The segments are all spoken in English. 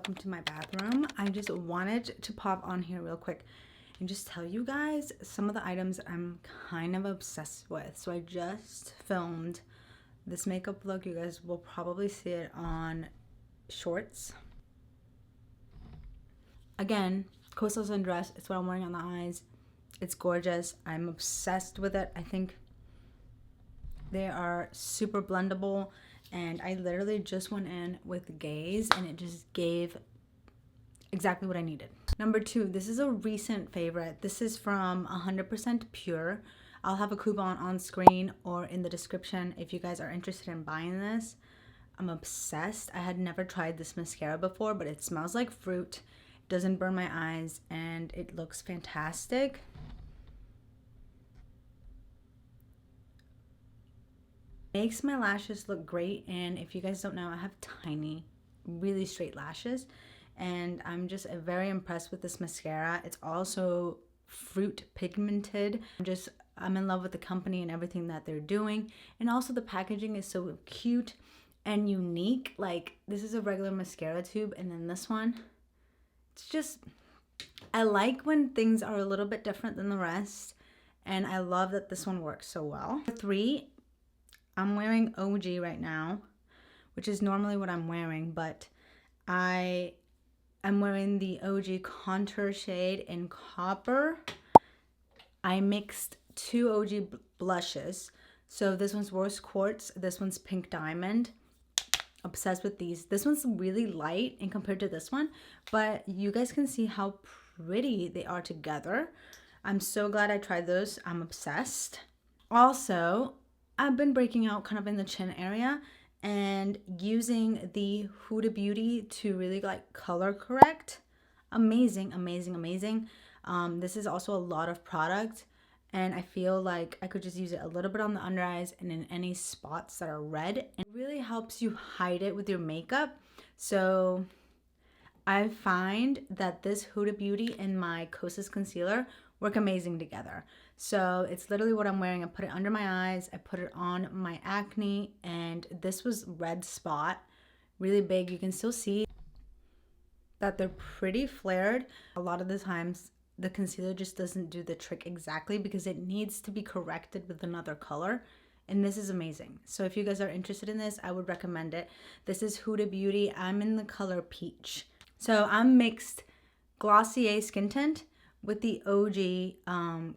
welcome to my bathroom. I just wanted to pop on here real quick and just tell you guys some of the items I'm kind of obsessed with. So I just filmed this makeup look. You guys will probably see it on shorts. Again, Coastal Sundress. It's what I'm wearing on the eyes. It's gorgeous. I'm obsessed with it. I think they are super blendable, and I literally just went in with Gaze and it just gave exactly what I needed. Number 2, this is a recent favorite. This is from 100% Pure. I'll have a coupon on screen or in the description if you guys are interested in buying this. I'm obsessed. I had never tried this mascara before, but it smells like fruit, doesn't burn my eyes, and it looks fantastic. Makes my lashes look great, and if you guys don't know, I have tiny, really straight lashes, and I'm just very impressed with this mascara. It's also fruit pigmented. I'm in love with the company and everything that they're doing, and also the packaging is so cute and unique. Like, this is a regular mascara tube, and then this one, it's just, I like when things are a little bit different than the rest, and I love that this one works so well. 3, I'm wearing OGEE right now, which is normally what I'm wearing, but I am wearing the OGEE contour shade in Copper. I mixed 2 OGEE blushes. So this one's Rose Quartz, this one's Pink Diamond. Obsessed with these. This one's really light in compared to this one, but you guys can see how pretty they are together. I'm so glad I tried those. I'm obsessed. Also, I've been breaking out kind of in the chin area and using the Huda Beauty to really like color correct. Amazing, amazing, amazing. This is also a lot of product, and I feel like I could just use it a little bit on the under eyes and in any spots that are red. And it really helps you hide it with your makeup. So I find that this Huda Beauty and my Kosas concealer work amazing together. So it's literally what I'm wearing. I put it under my eyes, I put it on my acne, and this was red spot, really big. You can still see that they're pretty flared. A lot of the times the concealer just doesn't do the trick exactly because it needs to be corrected with another color, and this is amazing. So if you guys are interested in this, I would recommend it. This is Huda Beauty. I'm in the color Peach. So I'm mixed Glossier Skin Tint with the OGEE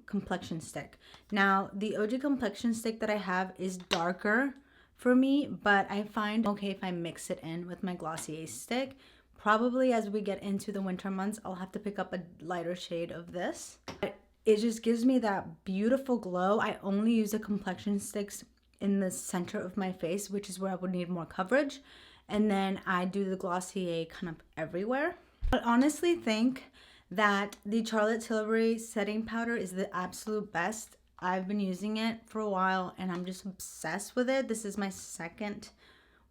complexion stick. Now, the OGEE complexion stick that I have is darker for me, but I find okay if I mix it in with my Glossier stick. Probably as we get into the winter months, I'll have to pick up a lighter shade of this. But it just gives me that beautiful glow. I only use the complexion sticks in the center of my face, which is where I would need more coverage. And then I do the Glossier kind of everywhere. I honestly think that the Charlotte Tilbury setting powder is the absolute best. I've been using it for a while and I'm just obsessed with it. This is my second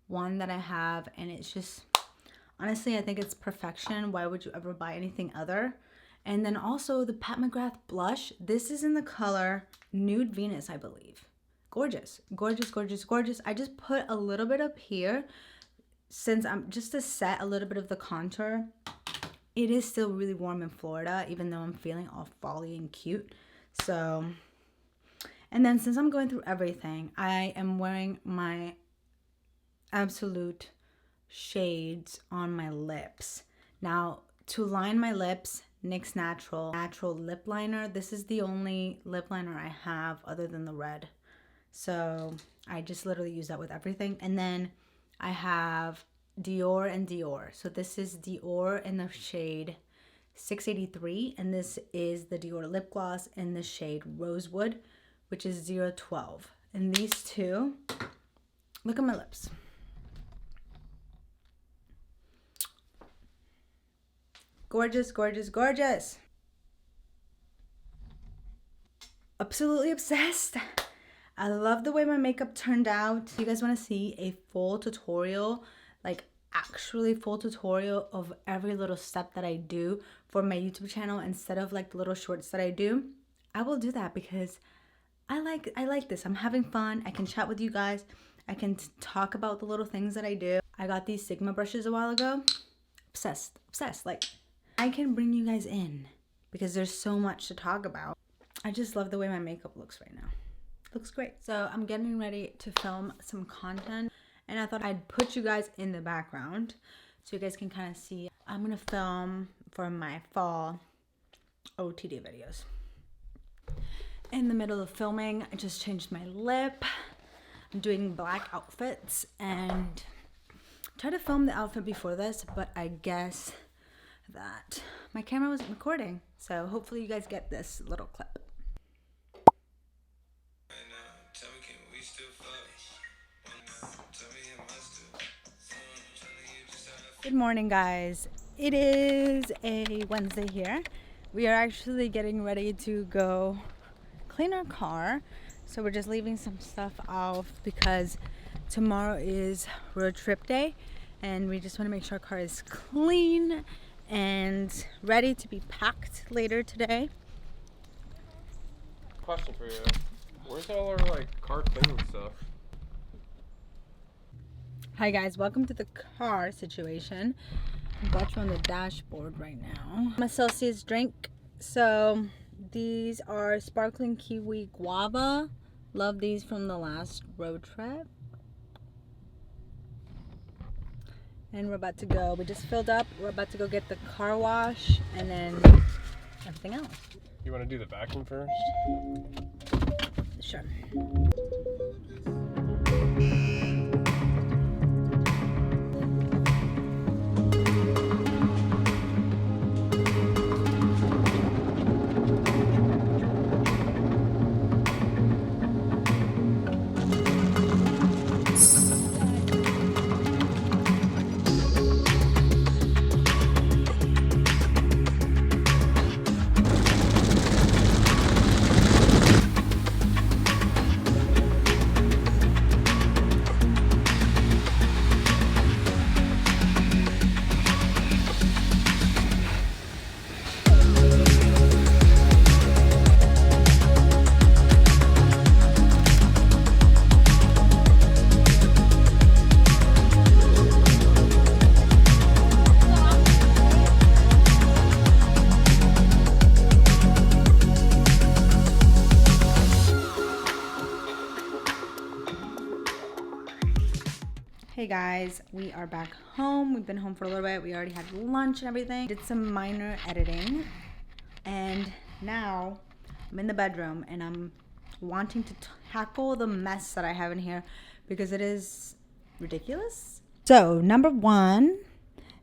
one that I have, and it's just, honestly, I think it's perfection. Why would you ever buy anything other? And then also the Pat McGrath blush. This is in the color Nude Venus, I believe. Gorgeous, gorgeous, gorgeous, gorgeous. I just put a little bit up here since I'm just to set a little bit of the contour. It is still really warm in Florida, even though I'm feeling all folly and cute. So, and then since I'm going through everything, I am wearing my absolute shades on my lips. Now, to line my lips, NYX Natural Lip Liner. This is the only lip liner I have other than the red. So, I just literally use that with everything. And then I have Dior and Dior. So this is Dior in the shade 683, and this is the Dior lip gloss in the shade Rosewood, which is 012. And these two, look at my lips. Gorgeous, gorgeous, gorgeous. Absolutely obsessed. I love the way my makeup turned out. If you guys want to see a full tutorial, like actually full tutorial of every little step that I do for my YouTube channel instead of like the little shorts that I do, I will do that because I like this. I'm having fun. I can chat with you guys. I can talk about the little things that I do. I got these Sigma brushes a while ago. obsessed. Like, I can bring you guys in because there's so much to talk about. I just love the way my makeup looks right now. It looks great. So I'm getting ready to film some content, and I thought I'd put you guys in the background so you guys can kind of see. I'm gonna film for my fall OTD videos. In the middle of filming, I just changed my lip. I'm doing black outfits and tried to film the outfit before this, but I guess that my camera wasn't recording. So hopefully you guys get this little clip. Good morning, guys. It is a Wednesday here. We are actually getting ready to go clean our car. So we're just leaving some stuff off because tomorrow is road trip day and we just want to make sure our car is clean and ready to be packed later today. Question for you. Where's all our car cleaning stuff? Hi guys, welcome to the car situation. I've got you on the dashboard right now. My Celsius drink. So these are sparkling kiwi guava. Love these from the last road trip. And we're about to go. We just filled up. We're about to go get the car wash and then everything else. You want to do the vacuum first? Sure. Hey guys, we are back home. We've been home for a little bit. We already had lunch and everything. Did some minor editing. And now I'm in the bedroom and I'm wanting to tackle the mess that I have in here because it is ridiculous. So number one,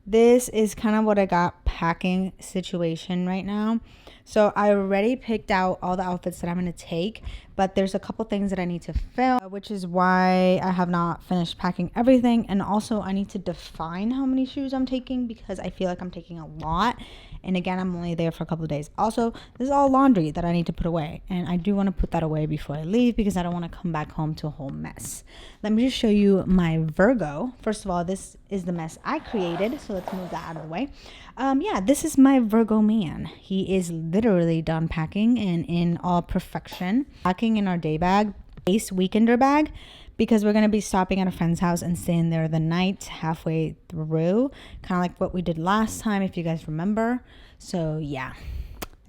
this is kind of what I got packing situation right now. So I already picked out all the outfits that I'm going to take, but there's a couple things that I need to film, which is why I have not finished packing everything. And also I need to define how many shoes I'm taking because I feel like I'm taking a lot. And again, I'm only there for a couple of days. Also, this is all laundry that I need to put away. And I do want to put that away before I leave because I don't want to come back home to a whole mess. Let me just show you my Virgo. First of all, this is the mess I created. So let's move that out of the way. Yeah, this is my Virgo man. He is literally done packing and in all perfection. Packing in our day bag, Ace weekender bag, because we're going to be stopping at a friend's house and staying there the night halfway through. Kind of like what we did last time, if you guys remember. So yeah,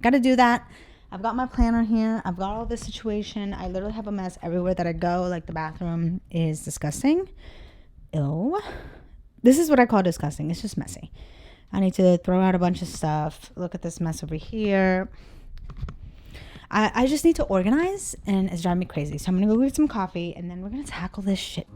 got to do that. I've got my planner here. I've got all this situation. I literally have a mess everywhere that I go. Like the bathroom is disgusting. Ew. This is what I call disgusting. It's just messy. I need to throw out a bunch of stuff. Look at this mess over here. I just need to organize and it's driving me crazy. So I'm going to go get some coffee and then we're going to tackle this shit.